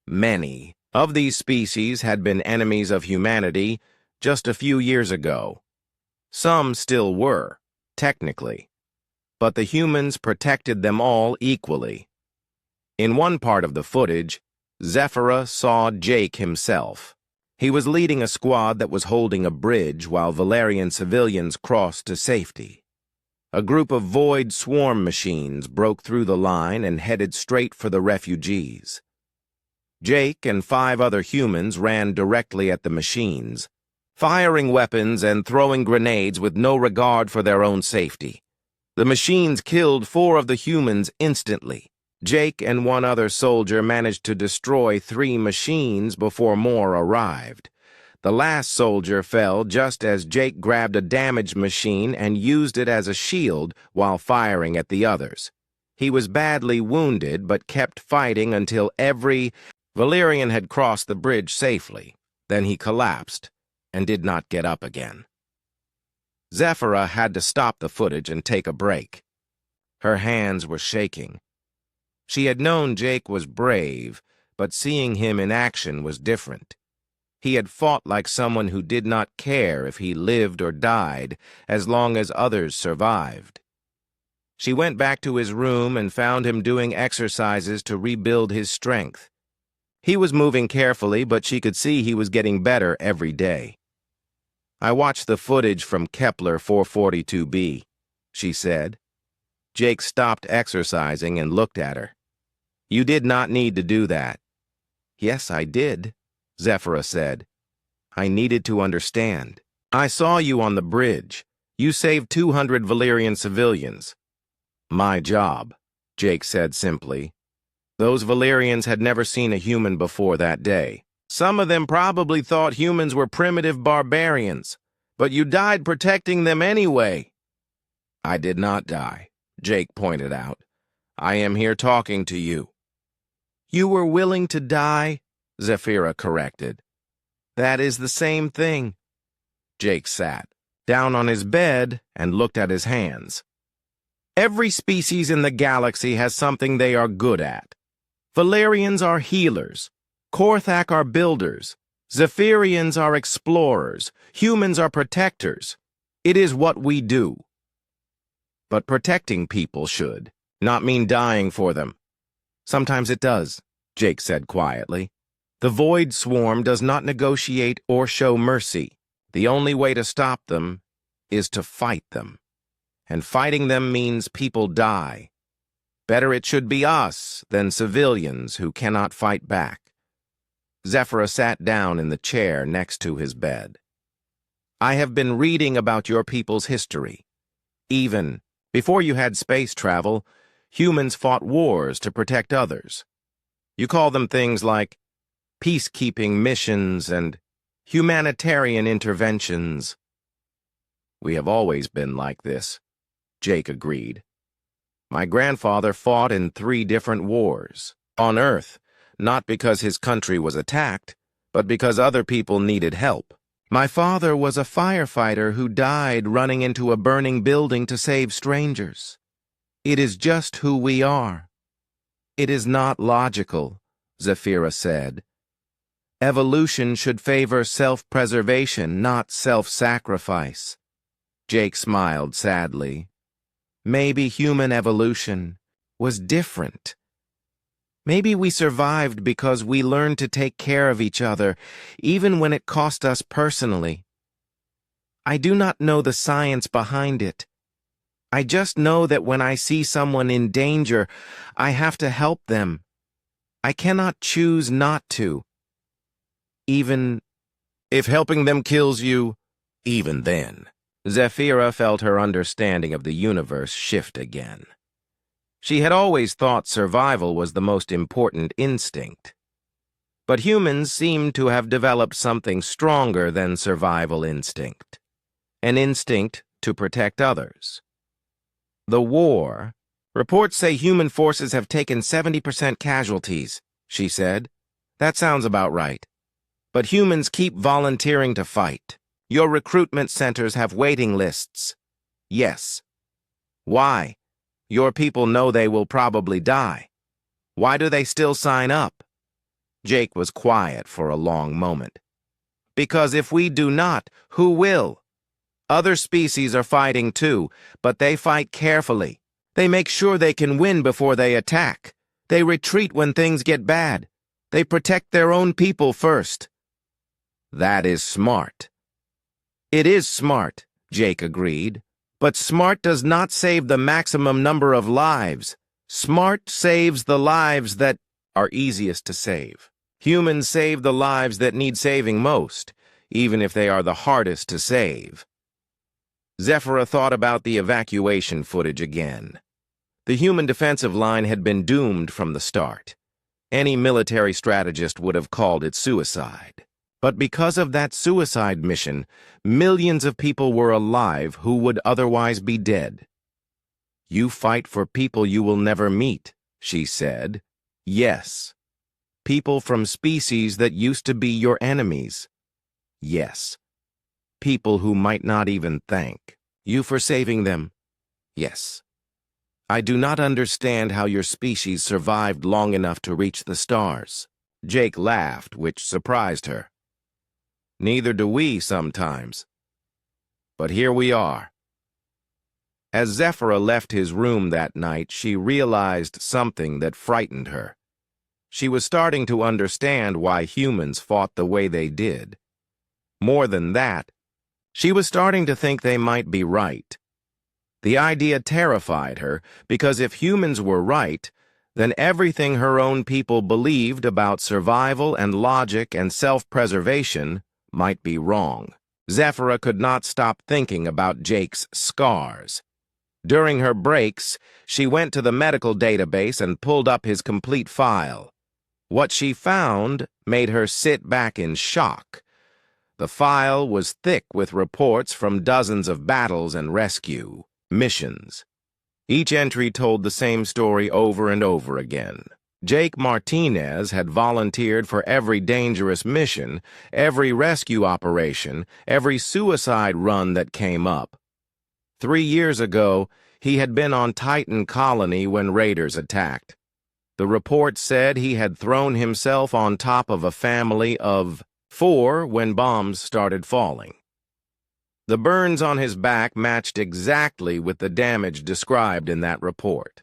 Many of these species had been enemies of humanity just a few years ago. Some still were, technically, but the humans protected them all equally. In one part of the footage, Zephyra saw Jake himself. He was leading a squad that was holding a bridge while Valerian civilians crossed to safety. A group of void swarm machines broke through the line and headed straight for the refugees. Jake and 5 other humans ran directly at the machines, firing weapons and throwing grenades with no regard for their own safety. The machines killed 4 of the humans instantly. Jake and 1 other soldier managed to destroy 3 machines before more arrived. The last soldier fell just as Jake grabbed a damaged machine and used it as a shield while firing at the others. He was badly wounded but kept fighting until every Valerian had crossed the bridge safely. Then he collapsed and did not get up again. Zephyra had to stop the footage and take a break. Her hands were shaking. She had known Jake was brave, but seeing him in action was different. He had fought like someone who did not care if he lived or died, as long as others survived. She went back to his room and found him doing exercises to rebuild his strength. He was moving carefully, but she could see he was getting better every day. "I watched the footage from Kepler 442b, she said. Jake stopped exercising and looked at her. "You did not need to do that." "Yes, I did," Zephyra said. "I needed to understand. I saw you on the bridge. You saved 200 Valerian civilians." "My job," Jake said simply. Those Valerians had never seen a human before that day. Some of them probably thought humans were primitive barbarians, but you died protecting them anyway. "I did not die," Jake pointed out. "I am here talking to you." "You were willing to die?" Zephyra corrected. "That is the same thing." Jake sat down on his bed and looked at his hands. "Every species in the galaxy has something they are good at. Valerians are healers. Korthak are builders. Zephyrians are explorers. Humans are protectors. It is what we do. But protecting people should not mean dying for them." "Sometimes it does," Jake said quietly. "The Void Swarm does not negotiate or show mercy. The only way to stop them is to fight them. And fighting them means people die. Better it should be us than civilians who cannot fight back." Zephyra sat down in the chair next to his bed. "I have been reading about your people's history. Even before you had space travel, humans fought wars to protect others. You call them things like peacekeeping missions and humanitarian interventions." "We have always been like this," Jake agreed. "My grandfather fought in 3 different wars. On Earth, not because his country was attacked, but because other people needed help. My father was a firefighter who died running into a burning building to save strangers. It is just who we are." "It is not logical," Zephyra said. "Evolution should favor self-preservation, not self-sacrifice." Jake smiled sadly. "Maybe human evolution was different. Maybe we survived because we learned to take care of each other, even when it cost us personally. I do not know the science behind it. I just know that when I see someone in danger, I have to help them. I cannot choose not to. Even if helping them kills you, even then." Zephyra felt her understanding of the universe shift again. She had always thought survival was the most important instinct. But humans seemed to have developed something stronger than survival instinct, an instinct to protect others. The war. Reports say human forces have taken 70% casualties, she said. That sounds about right. But humans keep volunteering to fight. Your recruitment centers have waiting lists. Yes. Why? Your people know they will probably die. Why do they still sign up? Jake was quiet for a long moment. Because if we do not, who will? Other species are fighting too, but they fight carefully. They make sure they can win before they attack. They retreat when things get bad. They protect their own people first. That is smart. It is smart, Jake agreed. But smart does not save the maximum number of lives. Smart saves the lives that are easiest to save. Humans save the lives that need saving most, even if they are the hardest to save. Zephyra thought about the evacuation footage again. The human defensive line had been doomed from the start. Any military strategist would have called it suicide. But because of that suicide mission, millions of people were alive who would otherwise be dead. You fight for people you will never meet, she said. Yes. People from species that used to be your enemies. Yes. People who might not even thank you for saving them. Yes. I do not understand how your species survived long enough to reach the stars. Jake laughed, which surprised her. Neither do we sometimes. But here we are. As Zephyra left his room that night, she realized something that frightened her. She was starting to understand why humans fought the way they did. More than that, she was starting to think they might be right. The idea terrified her because if humans were right, then everything her own people believed about survival and logic and self-preservation might be wrong. Zephyra could not stop thinking about Jake's scars. During her breaks, she went to the medical database and pulled up his complete file. What she found made her sit back in shock. The file was thick with reports from dozens of battles and rescue missions. Each entry told the same story over and over again. Jake Martinez had volunteered for every dangerous mission, every rescue operation, every suicide run that came up. 3 years ago, he had been on Titan Colony when raiders attacked. The report said he had thrown himself on top of a family of 4 when bombs started falling. The burns on his back matched exactly with the damage described in that report.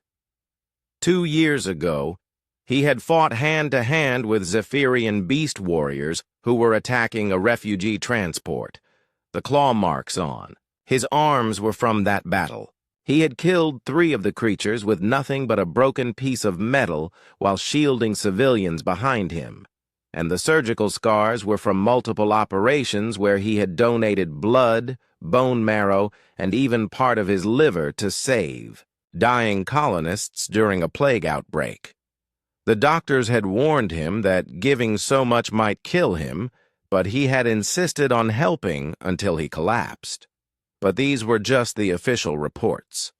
2 years ago, he had fought hand-to-hand with Zephyrian beast warriors who were attacking a refugee transport. The claw marks on his arms were from that battle. He had killed 3 of the creatures with nothing but a broken piece of metal while shielding civilians behind him. And the surgical scars were from multiple operations where he had donated blood, bone marrow, and even part of his liver to save dying colonists during a plague outbreak. The doctors had warned him that giving so much might kill him, but he had insisted on helping until he collapsed. But these were just the official reports.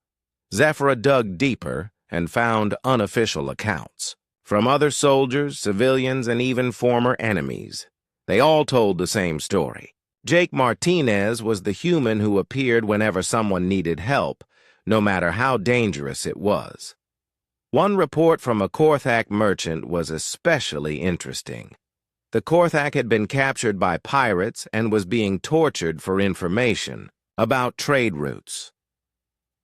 Zephyra dug deeper and found unofficial accounts from other soldiers, civilians, and even former enemies. They all told the same story. Jake Martinez was the human who appeared whenever someone needed help, no matter how dangerous it was. One report from a Korthak merchant was especially interesting. The Korthak had been captured by pirates and was being tortured for information about trade routes.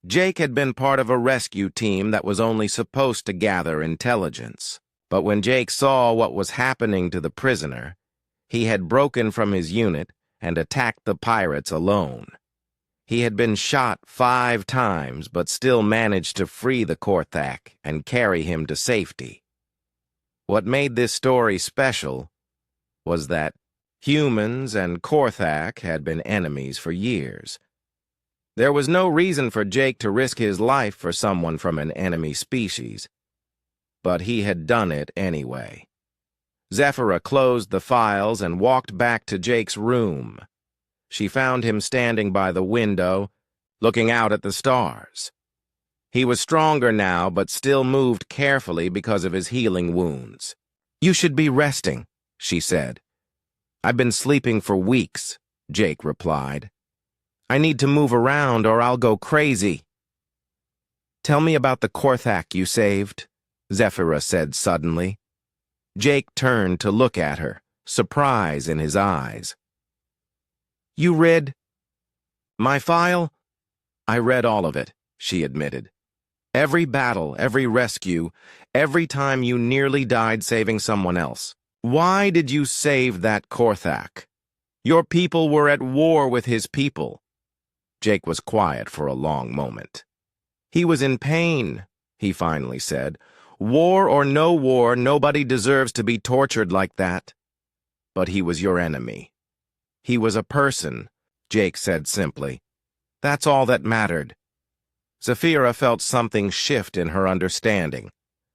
Jake had been part of a rescue team that was only supposed to gather intelligence. But when Jake saw what was happening to the prisoner, he had broken from his unit and attacked the pirates alone. He had been shot 5 times but still managed to free the Korthak and carry him to safety. What made this story special was that humans and Korthak had been enemies for years. There was no reason for Jake to risk his life for someone from an enemy species, but he had done it anyway. Zephyra closed the files and walked back to Jake's room. She found him standing by the window, looking out at the stars. He was stronger now, but still moved carefully because of his healing wounds. "You should be resting," she said. "I've been sleeping for weeks," Jake replied. "I need to move around or I'll go crazy." "Tell me about the Korthak you saved," Zephyra said suddenly. Jake turned to look at her, surprise in his eyes. "You read my file?" "I read all of it," she admitted. "Every battle, every rescue, every time you nearly died saving someone else. Why did you save that Korthak? Your people were at war with his people." Jake was quiet for a long moment. "He was in pain," he finally said. "War or no war, nobody deserves to be tortured like that. But he was your enemy. He was a person," Jake said simply. "That's all that mattered." Zephyra felt something shift in her understanding.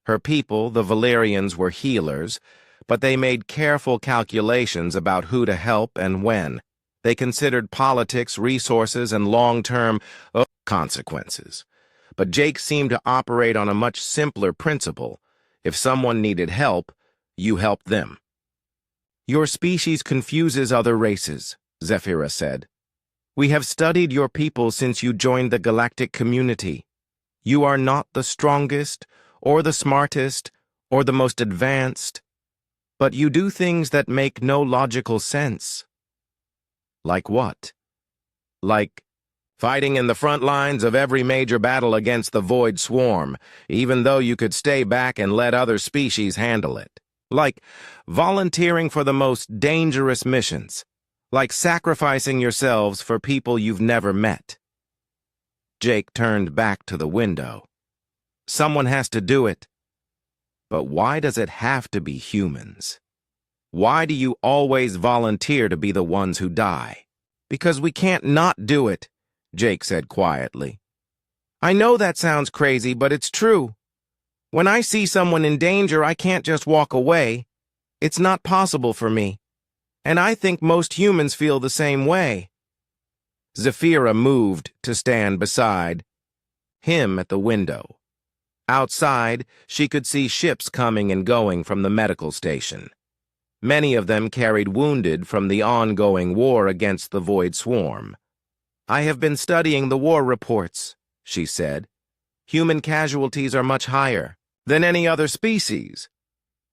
Her people, the Valerians, were healers, but they made careful calculations about who to help and when. They considered politics, resources, and long-term consequences. But Jake seemed to operate on a much simpler principle. If someone needed help, you helped them. "Your species confuses other races," Zephyra said. "We have studied your people since you joined the galactic community. You are not the strongest, or the smartest, or the most advanced, but you do things that make no logical sense." "Like what?" "Like fighting in the front lines of every major battle against the Void Swarm, even though you could stay back and let other species handle it. Like volunteering for the most dangerous missions. Like sacrificing yourselves for people you've never met." Jake turned back to the window. "Someone has to do it. But why does it have to be humans? Why do you always volunteer to be the ones who die?" "Because we can't not do it," Jake said quietly. "I know that sounds crazy, but it's true. When I see someone in danger, I can't just walk away. It's not possible for me. And I think most humans feel the same way." Zephyra moved to stand beside him at the window. Outside, she could see ships coming and going from the medical station. Many of them carried wounded from the ongoing war against the Void Swarm. "I have been studying the war reports," she said. "Human casualties are much higher than any other species.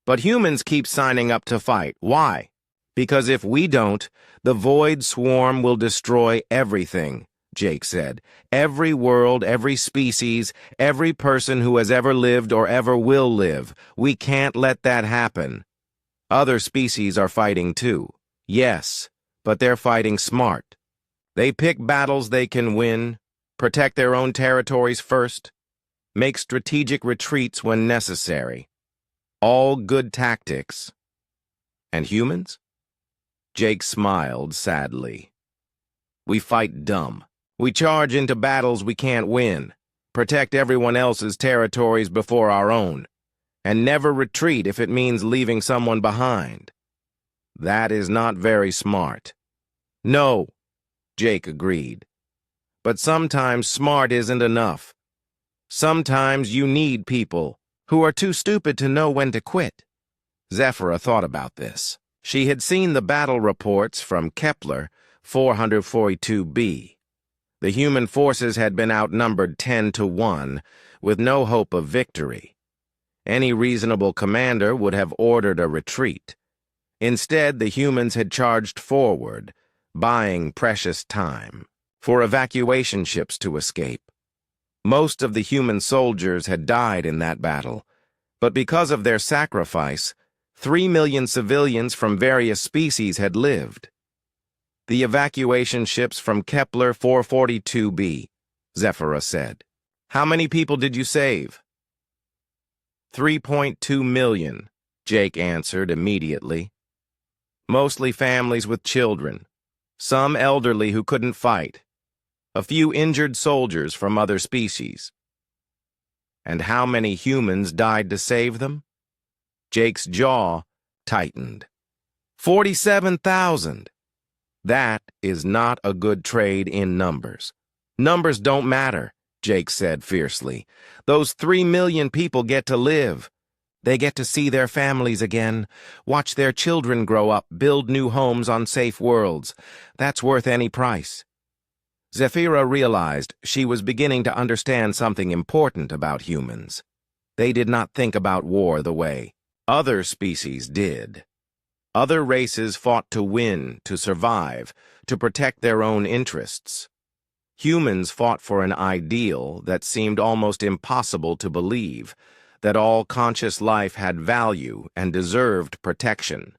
But humans keep signing up to fight. Why? Because if we don't, the Void Swarm will destroy everything," Jake said. "Every world, every species, every person who has ever lived or ever will live. We can't let that happen. Other species are fighting too. Yes, but they're fighting smart. They pick battles they can win, protect their own territories first, make strategic retreats when necessary. All good tactics. And humans?" Jake smiled sadly. "We fight dumb. We charge into battles we can't win, protect everyone else's territories before our own, and never retreat if it means leaving someone behind. That is not very smart." "No," Jake agreed. "But sometimes smart isn't enough. Sometimes you need people who are too stupid to know when to quit." Zephyra thought about this. She had seen the battle reports from Kepler 442b. The human forces had been outnumbered 10-1, with no hope of victory. Any reasonable commander would have ordered a retreat. Instead, the humans had charged forward, buying precious time for evacuation ships to escape. Most of the human soldiers had died in that battle, but because of their sacrifice, 3 million civilians from various species had lived. "The evacuation ships from Kepler 442b, Zephyra said. "How many people did you save?" 3.2 million, Jake answered immediately. "Mostly families with children, some elderly who couldn't fight. a few injured soldiers from other species. And how many humans died to save them? Jake's jaw tightened. 47,000. That is not a good trade in numbers. Numbers don't matter, Jake said fiercely. Those 3 million people get to live. They get to see their families again, watch their children grow up, build new homes on safe worlds. That's worth any price. Zephyra realized she was beginning to understand something important about humans. They did not think about war the way other species did. Other races fought to win, to survive, to protect their own interests. Humans fought for an ideal that seemed almost impossible to believe, that all conscious life had value and deserved protection.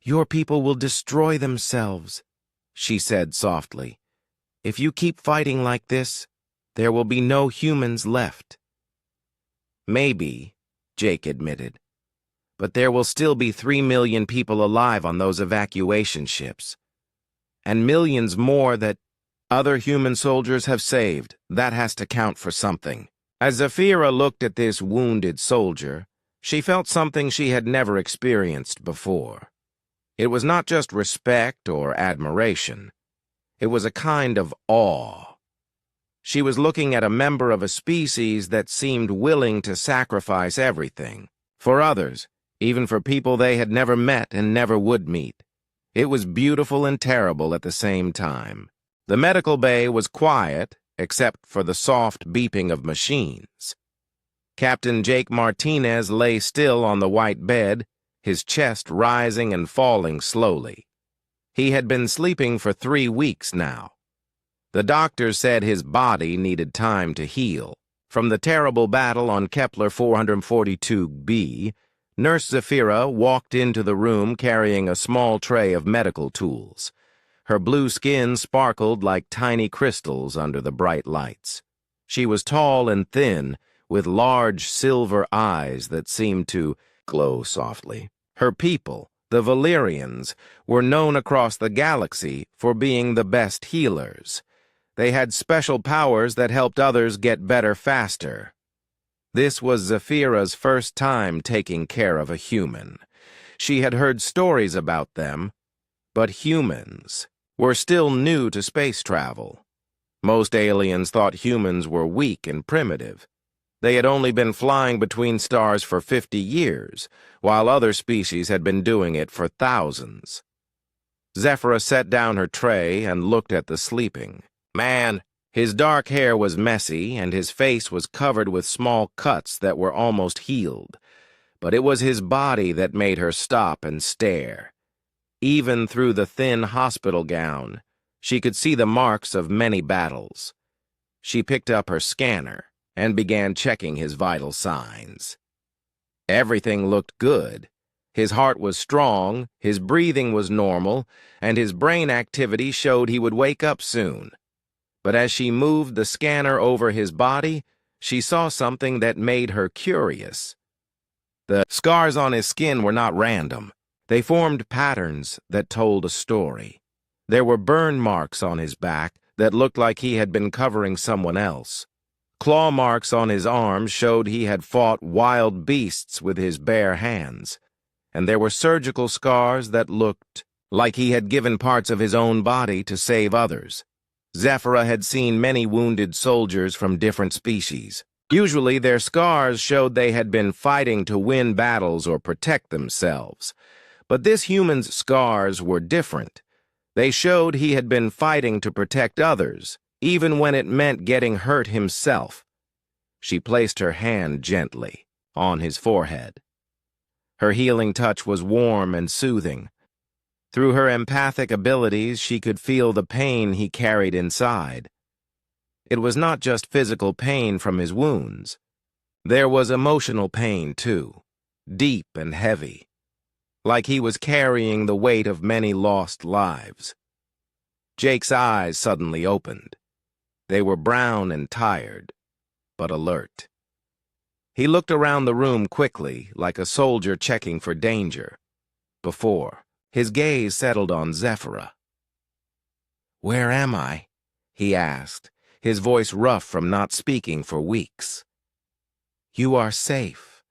"Your people will destroy themselves," she said softly. "If you keep fighting like this, there will be no humans left." "Maybe," Jake admitted, "but there will still be 3 million people alive on those evacuation ships. And millions more that other human soldiers have saved. That has to count for something." As Zephyra looked at this wounded soldier, she felt something she had never experienced before. It was not just respect or admiration. It was a kind of awe. She was looking at a member of a species that seemed willing to sacrifice everything. For others, even for people they had never met and never would meet. It was beautiful and terrible at the same time. The medical bay was quiet, except for the soft beeping of machines. Captain Jake Martinez lay still on the white bed, his chest rising and falling slowly. He had been sleeping for 3 weeks now. The doctors said his body needed time to heal. From the terrible battle on Kepler 442b, Nurse Zephyra walked into the room carrying a small tray of medical tools. Her blue skin sparkled like tiny crystals under the bright lights. She was tall and thin, with large silver eyes that seemed to glow softly. Her people, the Valerians, were known across the galaxy for being the best healers. They had special powers that helped others get better faster. This was Zephyra's first time taking care of a human. She had heard stories about them, but humans were still new to space travel. Most aliens thought humans were weak and primitive. They had only been flying between stars for 50 years, while other species had been doing it for thousands. Zephyra set down her tray and looked at the sleeping man. His dark hair was messy, and his face was covered with small cuts that were almost healed. But it was his body that made her stop and stare. Even through the thin hospital gown, she could see the marks of many battles. She picked up her scanner and began checking his vital signs. Everything looked good. His heart was strong, his breathing was normal, and his brain activity showed he would wake up soon. But as she moved the scanner over his body, she saw something that made her curious. The scars on his skin were not random. They formed patterns that told a story. There were burn marks on his back that looked like he had been covering someone else. Claw marks on his arms showed he had fought wild beasts with his bare hands. And there were surgical scars that looked like he had given parts of his own body to save others. Zephyra had seen many wounded soldiers from different species. Usually their scars showed they had been fighting to win battles or protect themselves. But this human's scars were different. They showed he had been fighting to protect others, even when it meant getting hurt himself. She placed her hand gently on his forehead. Her healing touch was warm and soothing. Through her empathic abilities, she could feel the pain he carried inside. It was not just physical pain from his wounds. There was emotional pain, too, deep and heavy, like he was carrying the weight of many lost lives. Jake's eyes suddenly opened. They were brown and tired, but alert. He looked around the room quickly, like a soldier checking for danger. Before, his gaze settled on Zephyra. "Where am I?" he asked, his voice rough from not speaking for weeks. "You are safe,"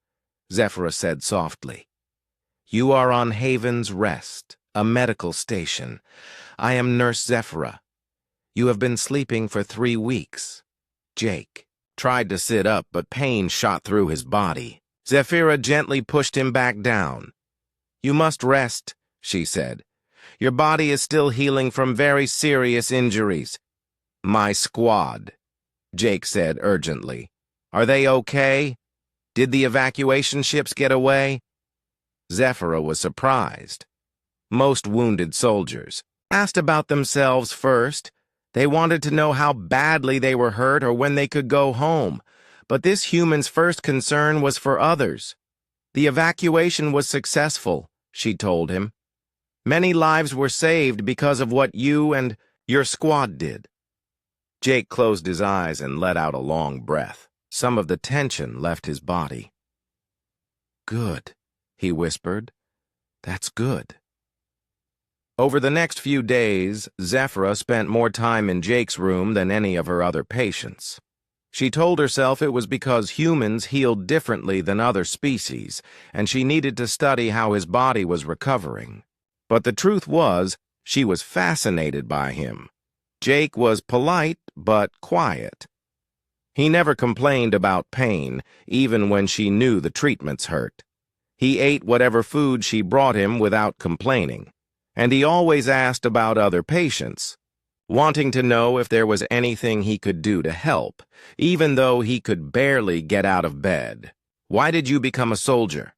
Zephyra said softly. "You are on Haven's Rest, a medical station. I am Nurse Zephyra. You have been sleeping for 3 weeks." Jake tried to sit up, but pain shot through his body. Zephyra gently pushed him back down. "You must rest," she said. "Your body is still healing from very serious injuries." "My squad," Jake said urgently. "Are they okay? Did the evacuation ships get away?" Zephyra was surprised. Most wounded soldiers asked about themselves first. They wanted to know how badly they were hurt or when they could go home. But this human's first concern was for others. "The evacuation was successful," she told him. "Many lives were saved because of what you and your squad did." Jake closed his eyes and let out a long breath. Some of the tension left his body. "Good," he whispered. "That's good." Over the next few days, Zephyra spent more time in Jake's room than any of her other patients. She told herself it was because humans healed differently than other species, and she needed to study how his body was recovering. But the truth was, she was fascinated by him. Jake was polite, but quiet. He never complained about pain, even when she knew the treatments hurt. He ate whatever food she brought him without complaining. And he always asked about other patients, wanting to know if there was anything he could do to help, even though he could barely get out of bed. "Why did you become a soldier?"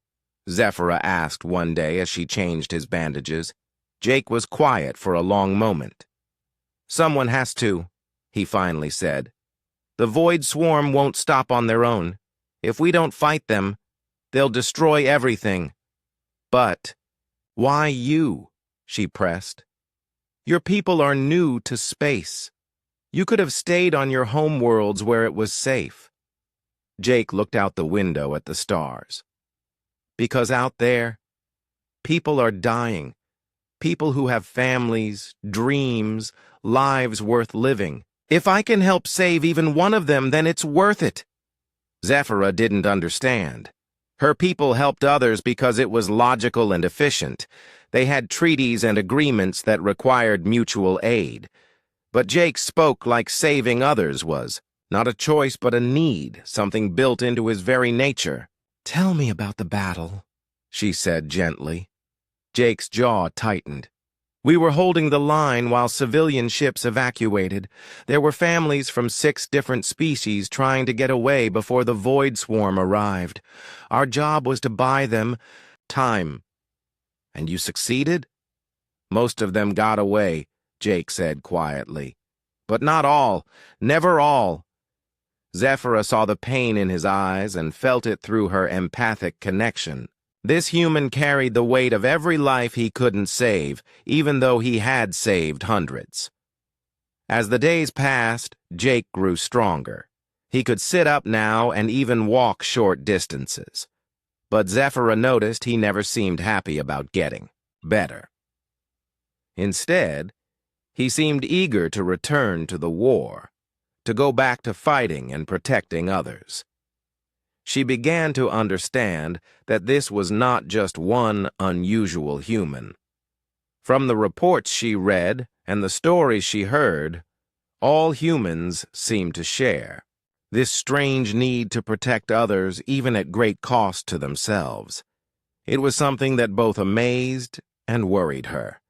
Zephyra asked one day as she changed his bandages. Jake was quiet for a long moment. "Someone has to," he finally said. "The Void Swarm won't stop on their own. If we don't fight them, they'll destroy everything." "But why you?" she pressed. "Your people are new to space. You could have stayed on your homeworlds where it was safe." Jake looked out the window at the stars. "Because out there, people are dying. People who have families, dreams, lives worth living. If I can help save even one of them, then it's worth it." Zephyra didn't understand. Her people helped others because it was logical and efficient. They had treaties and agreements that required mutual aid. But Jake spoke like saving others was not a choice but a need, something built into his very nature. "Tell me about the battle," she said gently. Jake's jaw tightened. "We were holding the line while civilian ships evacuated. There were families from 6 different species trying to get away before the Void Swarm arrived. Our job was to buy them time. And you succeeded?" "Most of them got away," Jake said quietly. "But not all. Never all." Zephyra saw the pain in his eyes and felt it through her empathic connection. This human carried the weight of every life he couldn't save, even though he had saved hundreds. As the days passed, Jake grew stronger. He could sit up now and even walk short distances. But Zephyra noticed he never seemed happy about getting better. Instead, he seemed eager to return to the war, to go back to fighting and protecting others. She began to understand that this was not just one unusual human. From the reports she read and the stories she heard, all humans seemed to share this strange need to protect others even at great cost to themselves. It was something that both amazed and worried her.